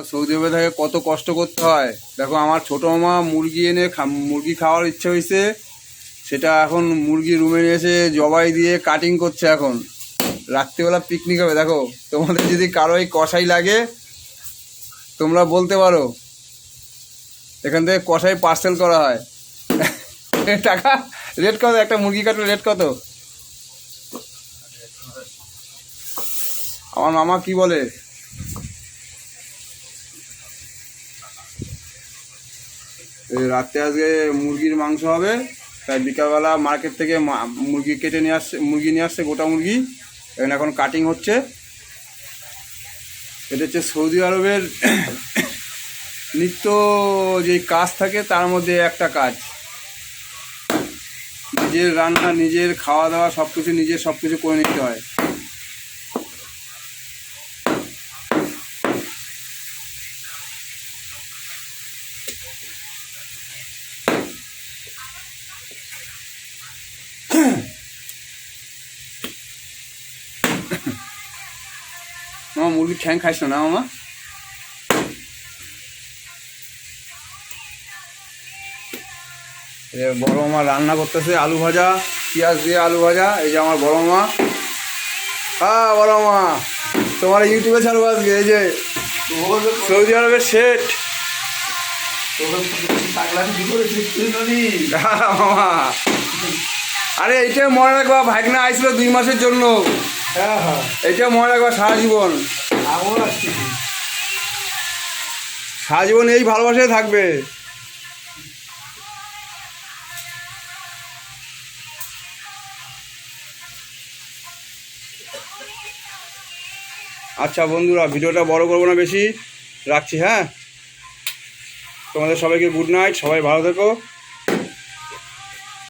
Saudi আরবে থেকে কত কষ্ট করতে হয় দেখো। আমার ছোটো মামা মুরগি এনে মুরগি খাওয়ার ইচ্ছে হয়েছে, সেটা এখন মুরগি রুমে নিয়ে এসে জবাই দিয়ে কাটিং করছে। এখন রাত্রিবেলা পিকনিক হবে। দেখো, তোমাদের যদি কারো এই কষাই লাগে তোমরা বলতে পারো, এখান থেকে কষাই পার্সেল করা হয়। টাকা রেট কত? একটা মুরগি কাটলে রেট কত? আমার মামা কি বলে, রাত্রে আজকে মুরগির মাংস হবে, তাই বিকালবেলা মার্কেট থেকে মুরগি কেটে নিয়ে আসছে, মুরগি নিয়ে আসছে, গোটা মুরগি। এখানে এখন কাটিং হচ্ছে। এটা হচ্ছে সৌদি আরবের নিত্য যে কাজ থাকে তার মধ্যে একটা কাজ। নিজের রান্না, নিজের খাওয়া দাওয়া সব কিছু নিজের সব কিছু করে নিতে হয়। মামা মুরগির ঠ্যাং খাইস না মামা? বড় মামা রান্না করতেছে আলু ভাজা, পেঁয়াজ দিয়ে আলু ভাজা। এই যে আমার বড় মামা। হ্যাঁ বড় মামা, তোমার ইউটিউবে ছাড়বো আজকে। এই যে সৌদি আরবের শেঠ মামা। আরে এইটা মনে রাখবা, ভাগনা আইছিল 2 মাসের জন্য। এইটা মনে রাখবা সারা জীবন। সারা জীবন এই ভালোবাসায় থাকবে। আচ্ছা বন্ধুরা, ভিডিওটা বড় করবো না বেশি, রাখছি। হ্যাঁ, তোমাদের সবাইকে গুড নাইট, সবাই ভালো থেকো।